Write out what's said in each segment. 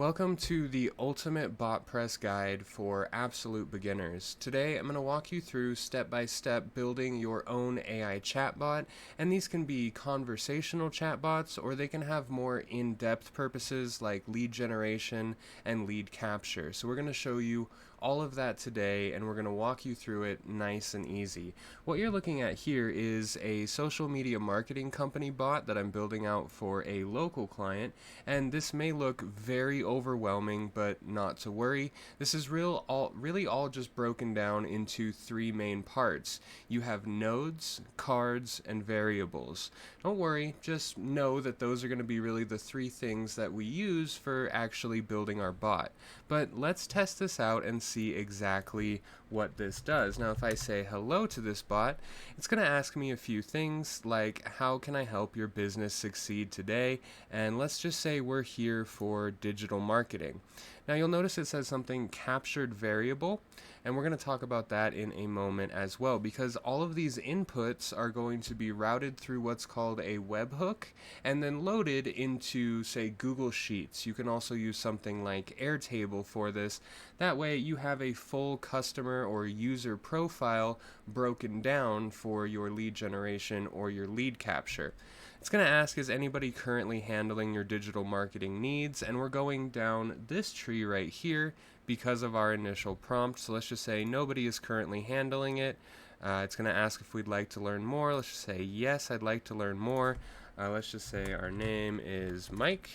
Welcome to the ultimate Botpress guide for absolute beginners. Today I'm going to walk you through step by step building your own AI chatbot, and these can be conversational chatbots or they can have more in-depth purposes like lead generation and lead capture. So we're going to show you all of that today, and we're going to walk you through it nice and easy. What you're looking at here is a social media marketing company bot that I'm building out for a local client, and this may look very overwhelming, but not to worry. This is really all just broken down into three main parts. You have nodes, cards, and variables. Don't worry, just know that those are going to be really the three things that we use for actually building our bot. But let's test this out and see exactly what this does. Now, if I say hello to this bot, it's going to ask me a few things like, how can I help your business succeed today? And let's just say we're here for digital marketing. Now, you'll notice it says something captured variable, and we're going to talk about that in a moment as well, because all of these inputs are going to be routed through what's called a webhook and then loaded into, say, Google Sheets. You can also use something like Airtable for this. That way you have a full customer or user profile broken down for your lead generation or your lead capture. It's going to ask, is anybody currently handling your digital marketing needs? And we're going down this tree right here because of our initial prompt. So let's just say nobody is currently handling it. It's going to ask if we'd like to learn more. Let's just say yes, I'd like to learn more. Let's just say our name is Mike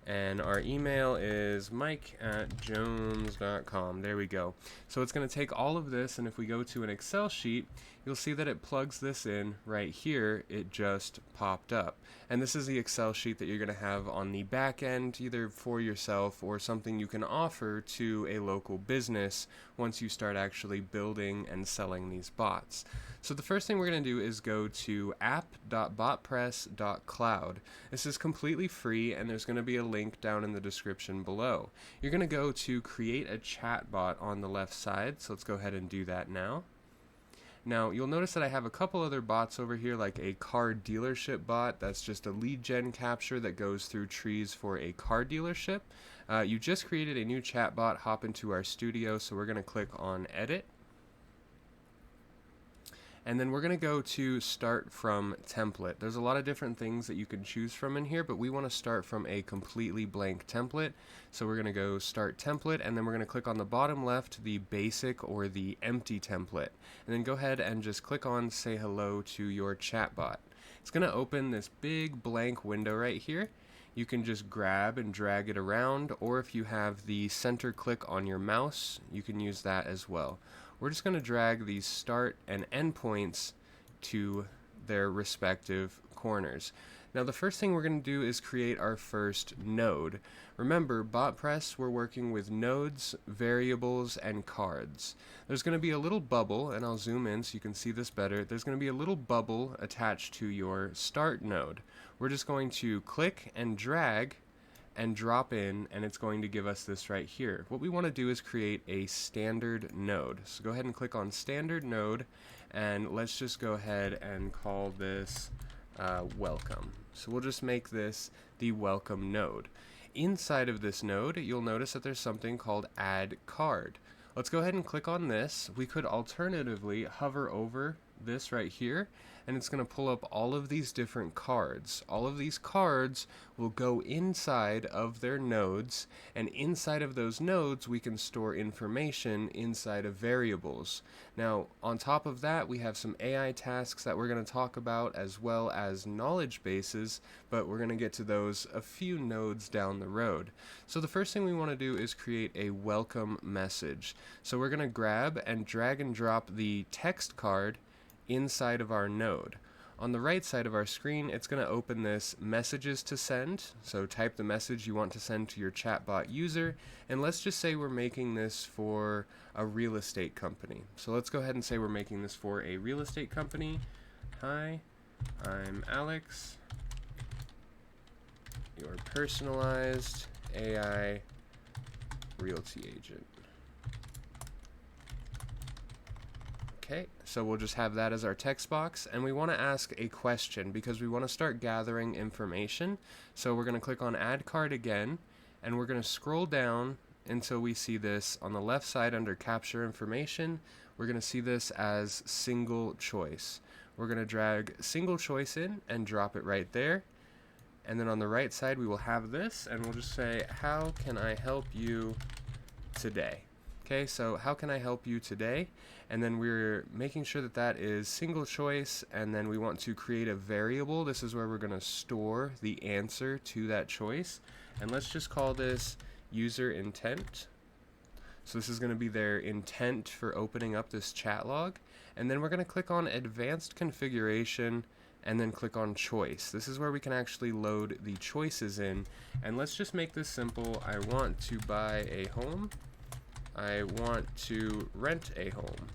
and our email is mike@jones.com. There we go. So it's going to take all of this, and if we go to an Excel sheet, you'll see that it plugs this in right here. It just popped up. And this is the Excel sheet that you're going to have on the back end, either for yourself or something you can offer to a local business once you start actually building and selling these bots. So the first thing we're going to do is go to app.botpress.cloud. This is completely free, and there's going to be a link down in the description below. You're going to go to create a chatbot on the left side, so let's go ahead and do that now. Now, you'll notice that I have a couple other bots over here, like a car dealership bot. That's just a lead gen capture that goes through trees for a car dealership. You just created a new chatbot. Hop into our studio, so we're going to click on Edit. And then we're going to go to Start from Template. There's a lot of different things that you can choose from in here, but we want to start from a completely blank template. So we're going to go Start Template, and then we're going to click on the bottom left, the basic or the empty template. And then go ahead and just click on Say Hello to your chatbot. It's going to open this big blank window right here. You can just grab and drag it around, or if you have the center click on your mouse, you can use that as well. We're just going to drag these start and end points to their respective corners. Now, the first thing we're going to do is create our first node. Remember, Botpress, we're working with nodes, variables, and cards. There's going to be a little bubble, and I'll zoom in so you can see this better. There's going to be a little bubble attached to your start node. We're just going to click and drag and drop in, and it's going to give us this right here. What we want to do is create a standard node. So go ahead and click on standard node, and let's just go ahead and call this welcome. So we'll just make this the welcome node. Inside of this node, you'll notice that there's something called add card. Let's go ahead and click on this. We could alternatively hover over this right here, and it's going to pull up all of these different cards. All of these cards will go inside of their nodes, and inside of those nodes we can store information inside of variables. Now, on top of that, we have some AI tasks that we're going to talk about, as well as knowledge bases, but we're going to get to those a few nodes down the road. So the first thing we want to do is create a welcome message. So we're going to grab and drag and drop the text card inside of our node. On the right side of our screen, it's going to open this messages to send. So type the message you want to send to your chatbot user, and let's just say we're making this for a real estate company. So let's go ahead and say we're making this for a real estate company. Hi, I'm Alex, your personalized AI realty agent. Okay, so we'll just have that as our text box, and we want to ask a question because we want to start gathering information. So we're going to click on Add Card again, and we're going to scroll down until we see this on the left side under capture information. We're going to see this as single choice. We're going to drag single choice in and drop it right there. And then on the right side we will have this, and we'll just say, how can I help you today? Okay, so how can I help you today? And then we're making sure that that is single choice, and then we want to create a variable. This is where we're going to store the answer to that choice. And let's just call this user intent. So this is going to be their intent for opening up this chat log. And then we're going to click on advanced configuration and then click on choice. This is where we can actually load the choices in. And let's just make this simple. I want to buy a home. I want to rent a home.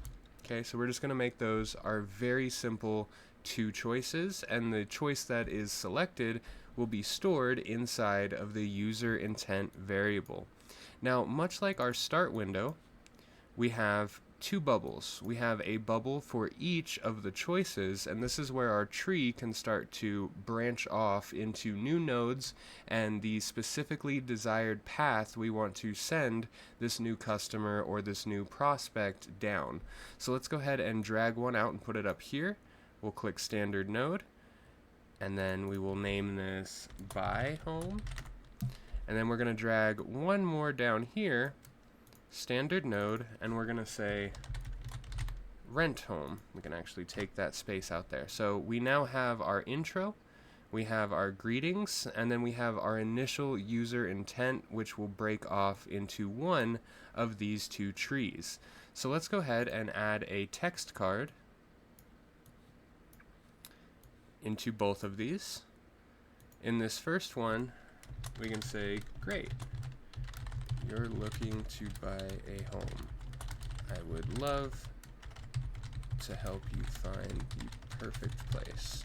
Okay, so we're just going to make those our very simple two choices, and the choice that is selected will be stored inside of the user intent variable. Now, much like our start window, we have two bubbles. We have a bubble for each of the choices, and this is where our tree can start to branch off into new nodes and the specifically desired path we want to send this new customer or this new prospect down. So let's go ahead and drag one out and put it up here. We'll click standard node, and then we will name this buy home. And then we're going to drag one more down here, standard node, and we're going to say rent home. We can actually take that space out there. So we now have our intro, we have our greetings, and then we have our initial user intent, which will break off into one of these two trees. So let's go ahead and add a text card into both of these. In this first one, we can say, great, you're looking to buy a home. I would love to help you find the perfect place.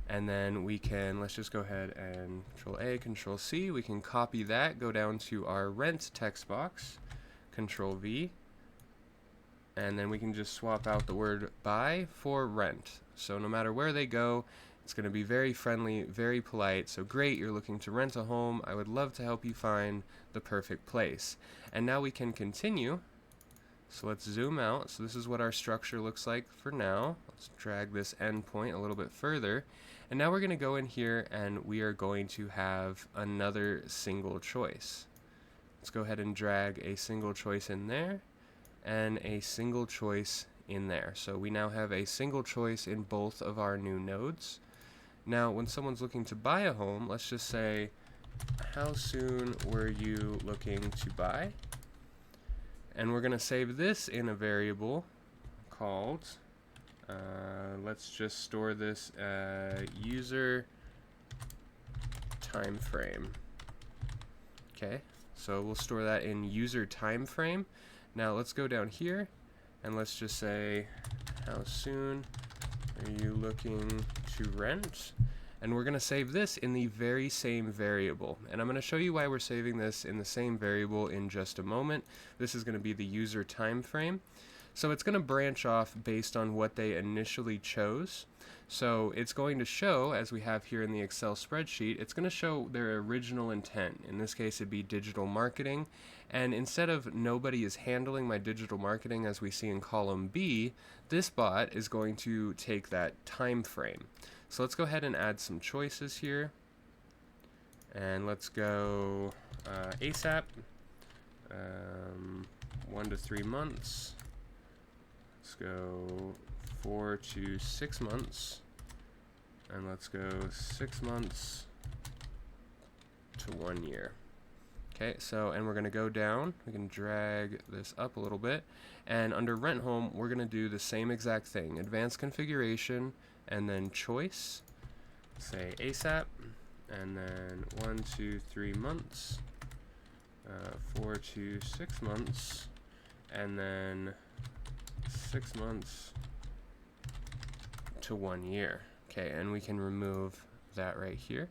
And then we can, let's just go ahead and Control A, Control C. We can copy that, go down to our rent text box, Control V, and then we can just swap out the word buy for rent. So no matter where they go, it's going to be very friendly, very polite. So great, you're looking to rent a home. I would love to help you find the perfect place. And now we can continue. So let's zoom out. So this is what our structure looks like for now. Let's drag this endpoint a little bit further. And now we're going to go in here and we are going to have another single choice. Let's go ahead and drag a single choice in there and a single choice in there. So we now have a single choice in both of our new nodes. Now, when someone's looking to buy a home, let's just say, how soon were you looking to buy? And we're going to save this in a variable called, let's just store this user time frame. Okay, so we'll store that in user time frame. Now let's go down here and let's just say, how soon are you looking to rent? And we're going to save this in the very same variable. And I'm going to show you why we're saving this in the same variable in just a moment. This is going to be the user time frame. So it's going to branch off based on what they initially chose. So it's going to show, as we have here in the Excel spreadsheet, it's going to show their original intent. In this case, it'd be digital marketing. And instead of nobody is handling my digital marketing, as we see in column B, this bot is going to take that time frame. So let's go ahead and add some choices here. And let's go ASAP, 1 to 3 months. Let's go 4 to 6 months. And let's go 6 months to 1 year. Okay, so, and we're going to go down. We can drag this up a little bit. And under rent home, we're going to do the same exact thing. Advanced configuration, and then choice. Say ASAP, and then 1 to 3 months, 4 to 6 months, and then 6 months to 1 year. Okay, and we can remove that right here.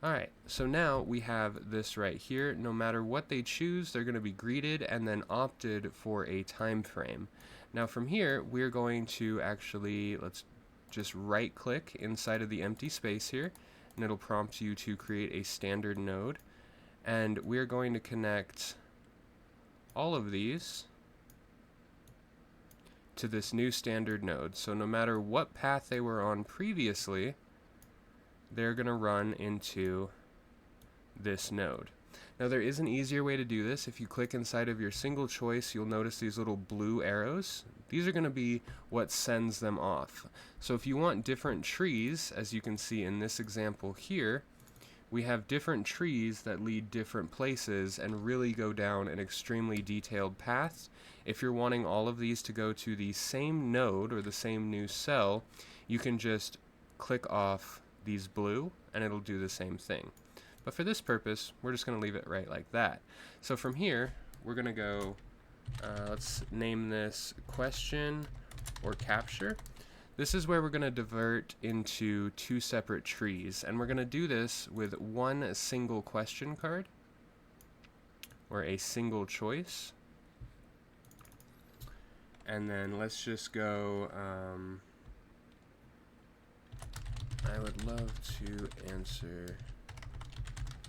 Alright, so now we have this right here. No matter what they choose, they're going to be greeted and then opted for a time frame. Now from here, we're going to actually, let's just right click inside of the empty space here, and it'll prompt you to create a standard node. And we're going to connect all of these to this new standard node. So no matter what path they were on previously, they're going to run into this node. Now there is an easier way to do this. If you click inside of your single choice, you'll notice these little blue arrows. These are going to be what sends them off. So if you want different trees, as you can see in this example here, we have different trees that lead different places and really go down an extremely detailed path. If you're wanting all of these to go to the same node or the same new cell, you can just click off these blue and it'll do the same thing. But for this purpose, we're just going to leave it right like that. So from here, we're going to go, let's name this question or capture. This is where we're going to divert into two separate trees, and we're going to do this with one single question card or a single choice. And then let's just go, I would love to answer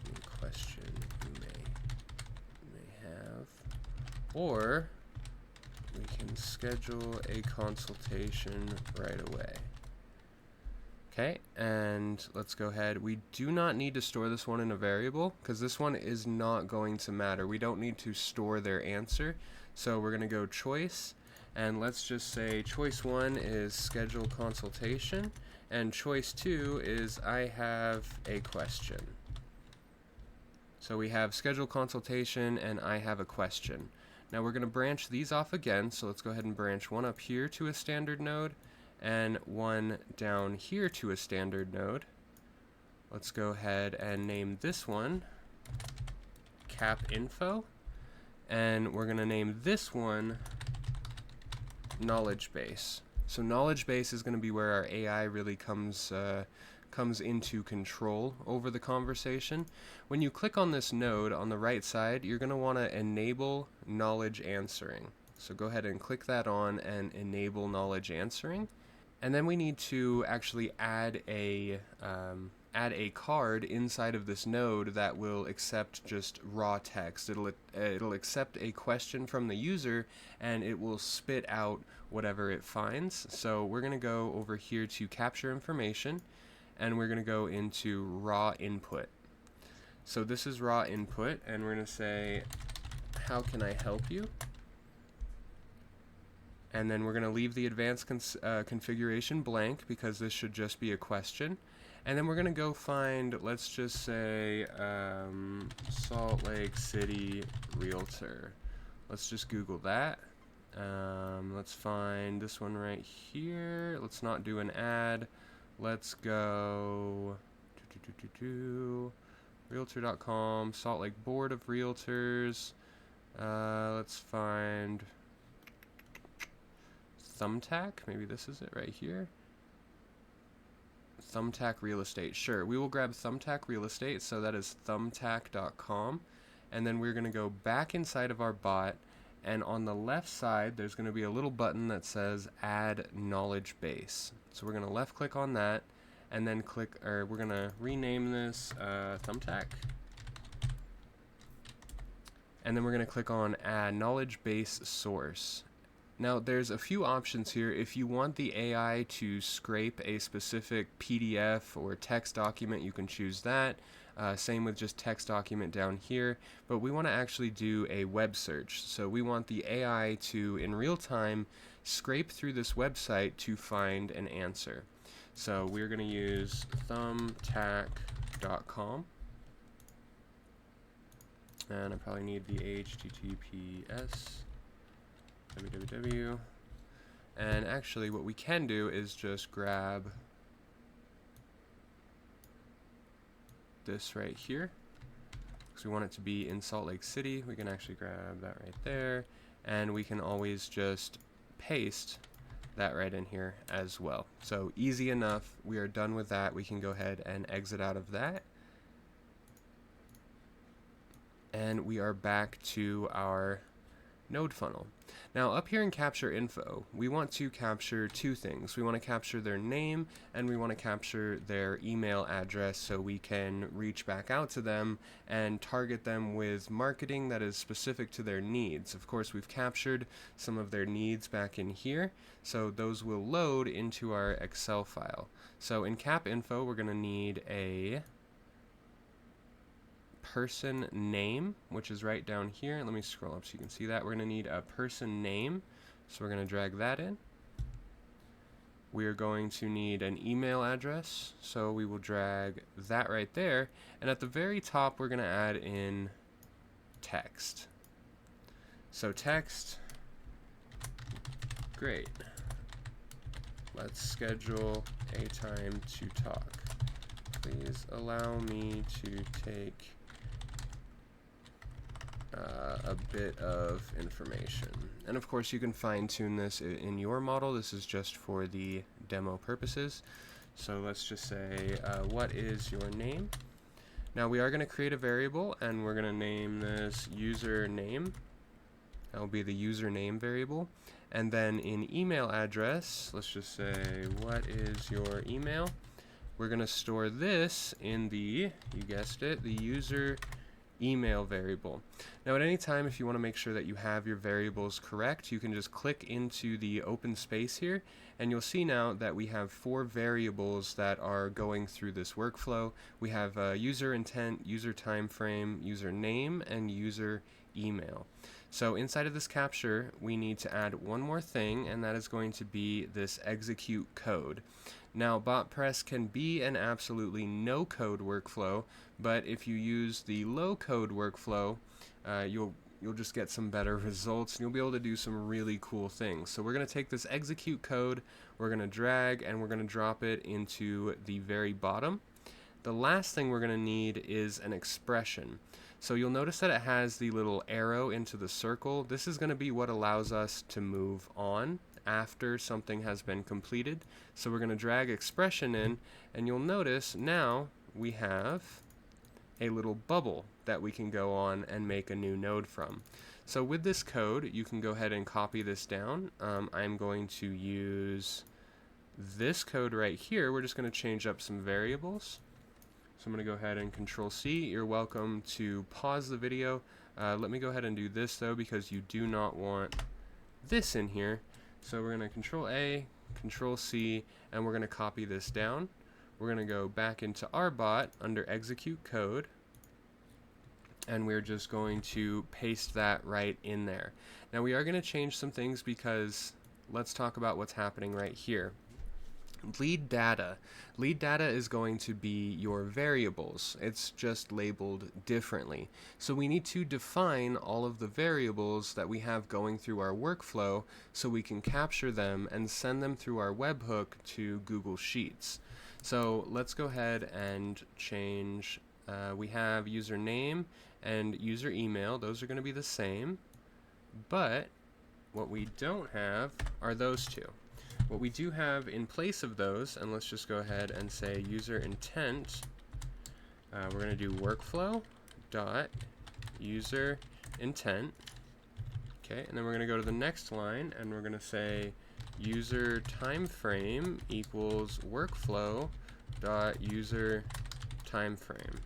any question you may have, or we can schedule a consultation right away. Okay, and let's go ahead. We do not need to store this one in a variable because this one is not going to matter. We don't need to store their answer. So we're going to go choice, and let's just say choice 1 is schedule consultation, and choice 2 is I have a question. So we have schedule consultation and I have a question. Now we're going to branch these off again, so let's go ahead and branch one up here to a standard node and one down here to a standard node. Let's go ahead and name this one cap info, and we're going to name this one knowledge base. So knowledge base is going to be where our AI really comes into control over the conversation. When you click on this node on the right side, you're going to want to enable knowledge answering. So go ahead and click that on and enable knowledge answering. And then we need to actually add a card inside of this node that will accept just raw text. It'll accept a question from the user and it will spit out whatever it finds. So we're going to go over here to capture information, and we're going to go into raw input. So this is raw input, and we're going to say, how can I help you? And then we're going to leave the advanced configuration blank because this should just be a question. And then we're going to go find, let's just say, Salt Lake City Realtor. Let's just Google that. Let's find this one right here. Let's not do an ad. Let's go realtor.com, Salt Lake Board of Realtors. Let's find Thumbtack. Maybe this is it right here. Thumbtack Real Estate. Sure, we will grab Thumbtack Real Estate, so that is thumbtack.com. And then we're going to go back inside of our bot, and on the left side there's going to be a little button that says Add Knowledge Base. So we're going to left click on that, and then we're going to rename this Thumbtack. And then we're going to click on Add Knowledge Base Source. Now there's a few options here. If you want the AI to scrape a specific PDF or text document, you can choose that. Same with just text document down here. But we want to actually do a web search. So we want the AI to, in real time, scrape through this website to find an answer. So we're going to use thumbtack.com. And I probably need the HTTPS. www. And actually what we can do is just grab this right here because we want it to be in Salt Lake City. We can actually grab that right there, and we can always just paste that right in here as well. So easy enough. We are done with that. We can go ahead and exit out of that, and we are back to our node funnel. Now up here in capture info, we want to capture two things. We want to capture their name and we want to capture their email address so we can reach back out to them and target them with marketing that is specific to their needs. Of course, we've captured some of their needs back in here, so those will load into our Excel file. So in cap info, we're going to need a person name, which is right down here. Let me scroll up so you can see that. We're going to need a person name, so we're going to drag that in. We are going to need an email address, so we will drag that right there. And at the very top, we're going to add in text. So text, great. Let's schedule a time to talk. Please allow me to take a bit of information. And of course you can fine tune this in your model. This is just for the demo purposes. So let's just say, what is your name? Now we are going to create a variable and we're going to name this username. That will be the username variable. And then in email address, let's just say, what is your email? We're going to store this in the, you guessed it, the user email variable. Now at any time, if you want to make sure that you have your variables correct, you can just click into the open space here and you'll see now that we have 4 variables that are going through this workflow. We have user intent, user time frame, user name, and user email. So inside of this capture, we need to add one more thing, and that is going to be this execute code. Now, Botpress can be an absolutely no-code workflow, but if you use the low-code workflow, you'll just get some better results, and you'll be able to do some really cool things. So we're going to take this execute code, we're going to drag, and we're going to drop it into the very bottom. The last thing we're going to need is an expression. So you'll notice that it has the little arrow into the circle. This is going to be what allows us to move on after something has been completed. So we're going to drag expression in, and you'll notice now we have a little bubble that we can go on and make a new node from. So with this code, you can go ahead and copy this down. I'm going to use this code right here. We're just going to change up some variables. So I'm going to go ahead and Control C. You're welcome to pause the video. Let me go ahead and do this though, because you do not want this in here. So we're going to Control A, Control C, and we're going to copy this down. We're going to go back into our bot under Execute Code, and we're just going to paste that right in there. Now we are going to change some things because let's talk about what's happening right here. Lead data. Lead data is going to be your variables. It's just labeled differently. So we need to define all of the variables that we have going through our workflow so we can capture them and send them through our webhook to Google Sheets. So let's go ahead and change. We have username and user email. Those are going to be the same. But what we don't have are those two. What we do have in place of those, and let's just go ahead and say user intent, we're going to do workflow dot user intent. Okay, and then we're going to go to the next line and we're going to say user time frame equals workflow dot user time frame.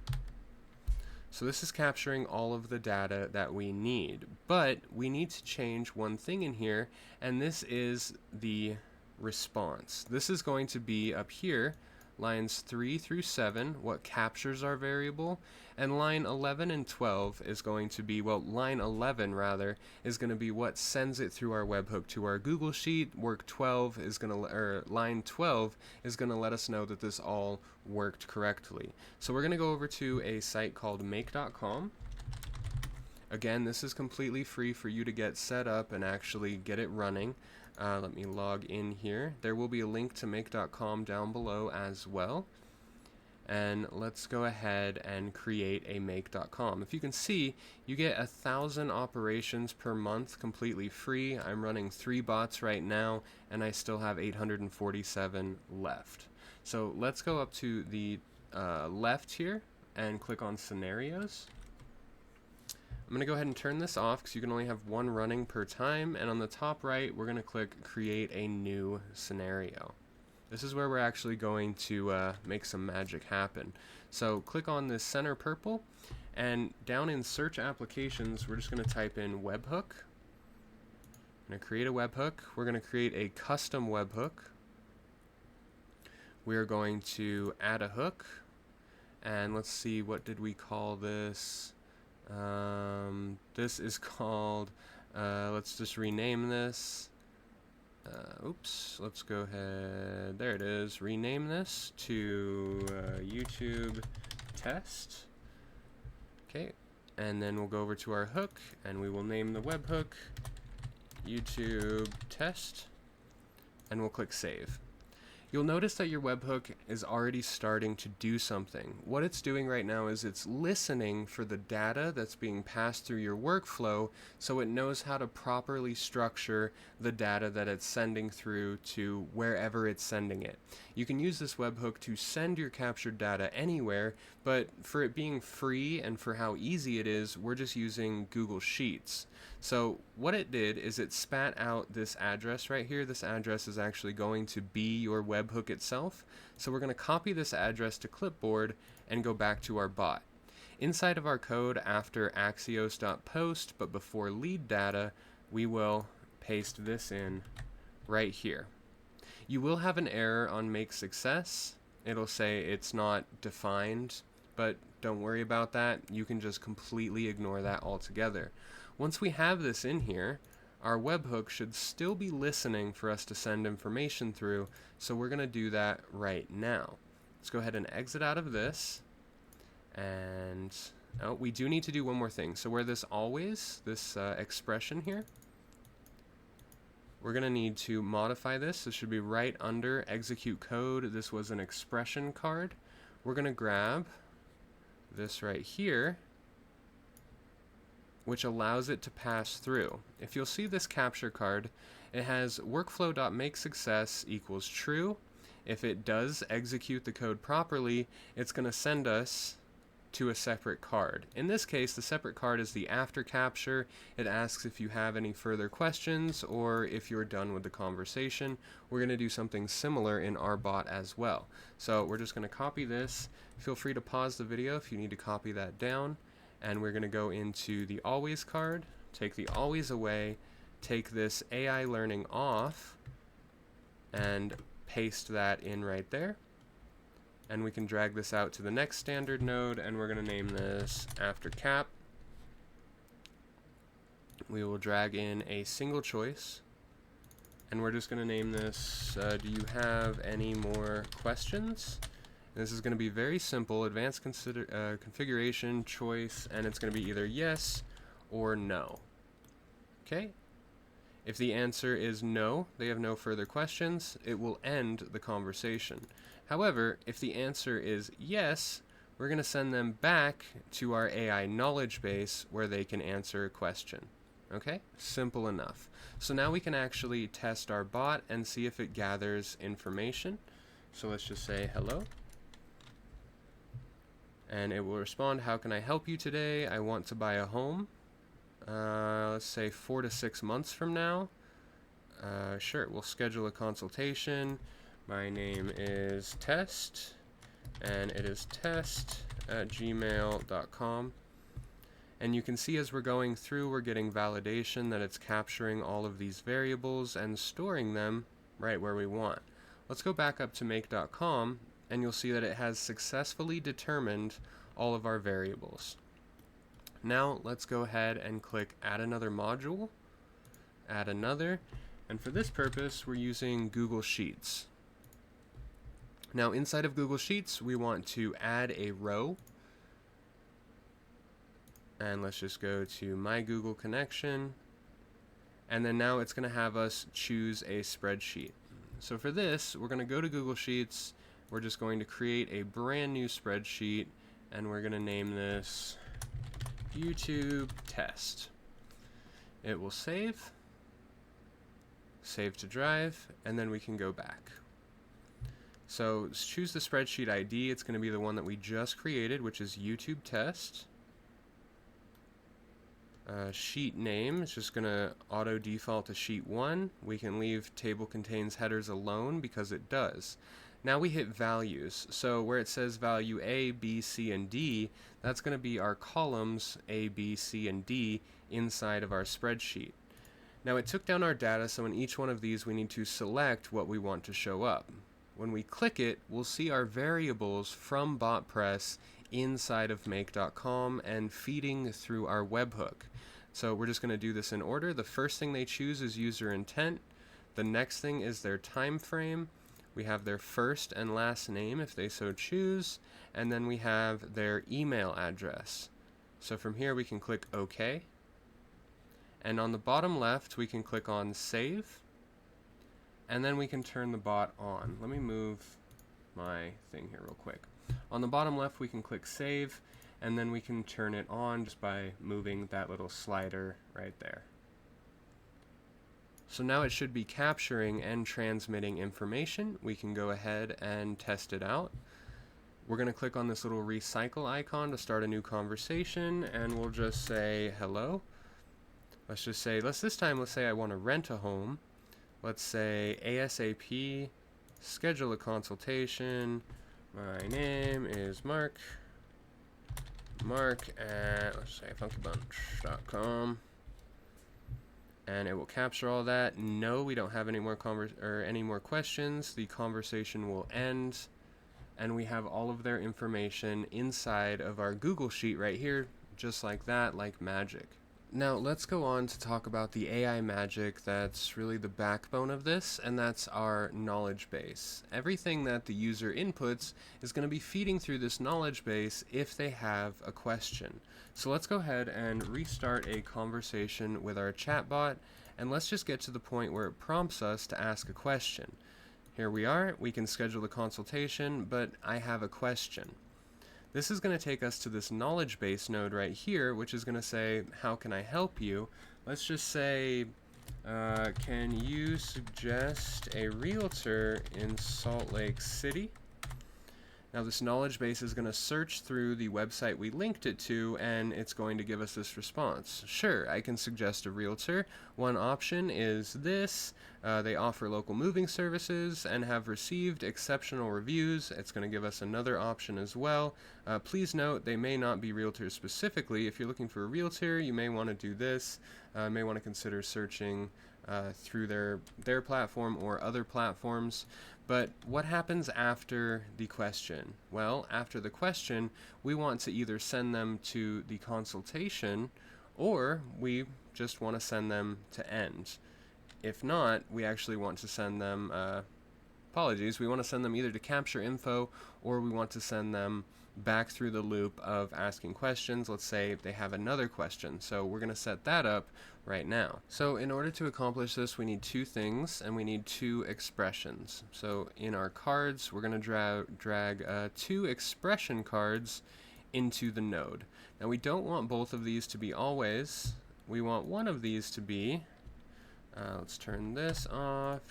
So this is capturing all of the data that we need, but we need to change one thing in here, and this is the response. This is going to be up here, lines 3 through 7, what captures our variable, and line 11 and 12 is going to be, well, line 11 rather, is going to be what sends it through our webhook to our Google Sheet. Line 12 is going to let us know that this all worked correctly. So we're going to go over to a site called make.com. Again, this is completely free for you to get set up and actually get it running. Let me log in here. There will be a link to make.com down below as well. And let's go ahead and create a make.com. If you can see, you get 1,000 operations per month completely free. I'm running 3 bots right now, and I still have 847 left. So let's go up to the left here and click on scenarios. I'm going to go ahead and turn this off because you can only have one running per time, and on the top right we're going to click create a new scenario. This is where we're actually going to make some magic happen. So click on this center purple, and down in search applications we're just going to type in webhook. I'm going to create a webhook. We're going to create a custom webhook. We are going to add a hook, and let's see, what did we call this? This is called, let's just rename this. Oops, let's go ahead, there it is, rename this to YouTube test. Okay, and then we'll go over to our hook, and we will name the webhook YouTube test, and we'll click save. You'll notice that your webhook is already starting to do something. What it's doing right now is it's listening for the data that's being passed through your workflow, so it knows how to properly structure the data that it's sending through to wherever it's sending it. You can use this webhook to send your captured data anywhere, but for it being free and for how easy it is, we're just using Google Sheets. So what it did is it spat out this address right here. This address is actually going to be your webhook itself. So we're going to copy this address to clipboard and go back to our bot. Inside of our code, after axios.post, but before lead data, we will paste this in right here. You will have an error on make success. It'll say it's not defined, but don't worry about that. You can just completely ignore that altogether. Once we have this in here, our webhook should still be listening for us to send information through, so we're going to do that right now. Let's go ahead and exit out of this, and we do need to do one more thing. So where this always, this expression here, we're going to need to modify this. This should be right under execute code. This was an expression card. We're going to grab this right here, which allows it to pass through. If you'll see this capture card, it has workflow.makeSuccess equals true. If it does execute the code properly, it's going to send us to a separate card. In this case, the separate card is the after capture. It asks if you have any further questions or if you're done with the conversation. We're going to do something similar in our bot as well. So we're just going to copy this. Feel free to pause the video if you need to copy that down. And we're going to go into the always card, take the always away, take this AI learning off, and paste that in right there. And we can drag this out to the next standard node, and we're going to name this after cap. We will drag in a single choice, and we're just going to name this, do you have any more questions? This is going to be very simple, advanced configuration choice, and it's going to be either yes or no. Okay? If the answer is no, they have no further questions, it will end the conversation. However, if the answer is yes, we're going to send them back to our AI knowledge base where they can answer a question. Okay? Simple enough. So now we can actually test our bot and see if it gathers information. So let's just say hello. And it will respond, how can I help you today? I want to buy a home. Let's say 4 to 6 months from now. Sure, we'll schedule a consultation. My name is Test, and it is test@gmail.com. And you can see as we're going through, we're getting validation that it's capturing all of these variables and storing them right where we want. Let's go back up to make.com, and you'll see that it has successfully determined all of our variables. Now let's go ahead and click add another module, add another, and for this purpose we're using Google Sheets. Now inside of Google Sheets we want to add a row, and let's just go to my Google connection, and then now it's going to have us choose a spreadsheet. So for this we're going to go to Google Sheets. We're just going to create a brand new spreadsheet, and we're going to name this YouTube test. It will save to drive, and then we can go back. So choose the spreadsheet ID. It's going to be the one that we just created, which is YouTube test. Sheet name is just going to auto default to sheet 1. We can leave table contains headers alone because it does. Now we hit values. So where it says value A, B, C, and D, that's going to be our columns A, B, C, and D inside of our spreadsheet. Now it took down our data, so in each one of these we need to select what we want to show up. When we click it, we'll see our variables from Botpress inside of make.com and feeding through our webhook. So we're just going to do this in order. The first thing they choose is user intent. The next thing is their time frame. We have their first and last name if they so choose, and then we have their email address. So from here we can click OK, and on the bottom left we can click on Save, and then we can turn the bot on. Let me move my thing here real quick. On the bottom left we can click Save, and then we can turn it on just by moving that little slider right there. So now it should be capturing and transmitting information. We can go ahead and test it out. We're going to click on this little recycle icon to start a new conversation, and we'll just say hello. Let's say I want to rent a home. Let's say ASAP, schedule a consultation. My name is Mark. Mark at, let's say, funkybunch.com. And it will capture all that. No, we don't have any more questions. The conversation will end, and we have all of their information inside of our Google Sheet right here, just like that, like magic. Now let's go on to talk about the AI magic that's really the backbone of this, and that's our knowledge base. Everything that the user inputs is going to be feeding through this knowledge base if they have a question. So let's go ahead and restart a conversation with our chatbot, and let's just get to the point where it prompts us to ask a question. Here we are. We can schedule the consultation, but I have a question. This is going to take us to this knowledge base node right here, which is going to say, how can I help you? Let's just say, can you suggest a realtor in Salt Lake City? Now this knowledge base is going to search through the website we linked it to, and it's going to give us this response. Sure, I can suggest a realtor. One option is this. They offer local moving services and have received exceptional reviews. It's going to give us another option as well. Please note they may not be realtors specifically. If you're looking for a realtor, you may want to do this. May want to consider searching through their platform or other platforms. But what happens after the question? Well, after the question, we want to either send them to the consultation, or we just want to send them to end. If not, we actually want to send them, we want to send them either to capture info, or we want to send them back through the loop of asking questions. Let's say they have another question. So we're going to set that up right now. So in order to accomplish this, we need two things, and we need two expressions. So in our cards, we're going to drag two expression cards into the node. Now we don't want both of these to be always. We want one of these to be, let's turn this off,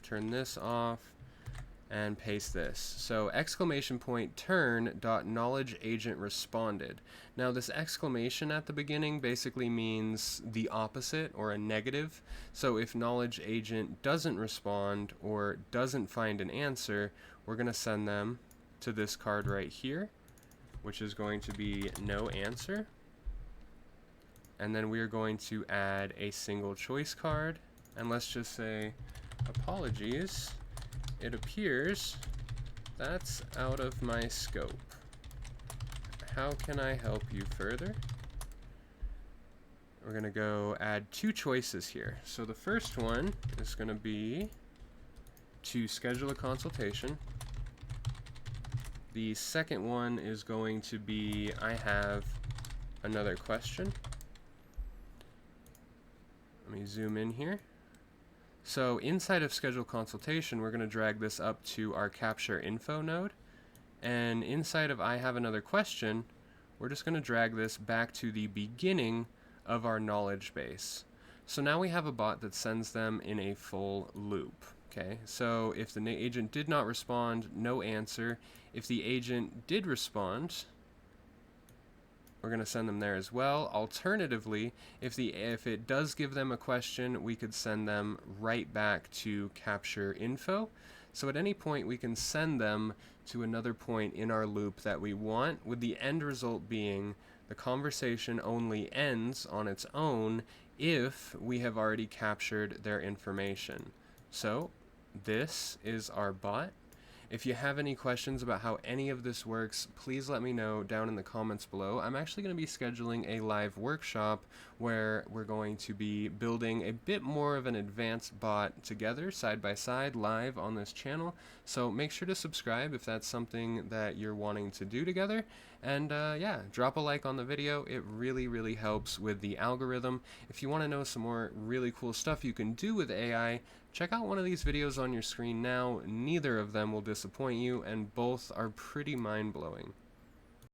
and paste this. So exclamation point turn dot knowledge agent responded. Now this exclamation at the beginning basically means the opposite, or a negative. So if knowledge agent doesn't respond or doesn't find an answer, we're going to send them to this card right here, which is going to be no answer. And then we are going to add a single choice card, and let's just say apologies. It appears that's out of my scope. How can I help you further? We're going to go add two choices here. So the first one is going to be to schedule a consultation. The second one is going to be I have another question. Let me zoom in here. So inside of schedule consultation, we're going to drag this up to our capture info node. And inside of I have another question, we're just going to drag this back to the beginning of our knowledge base. So now we have a bot that sends them in a full loop. Okay, so if the agent did not respond, no answer. If the agent did respond, we're going to send them there as well. Alternatively, if it does give them a question, we could send them right back to capture info. So at any point we can send them to another point in our loop that we want, with the end result being the conversation only ends on its own if we have already captured their information. So this is our bot. If you have any questions about how any of this works, please let me know down in the comments below. I'm actually going to be scheduling a live workshop where we're going to be building a bit more of an advanced bot together, side by side, live on this channel. So make sure to subscribe if that's something that you're wanting to do together. And yeah, drop a like on the video. It really, really helps with the algorithm. If you want to know some more really cool stuff you can do with AI, check out one of these videos on your screen now. Neither of them will disappoint you, and both are pretty mind-blowing.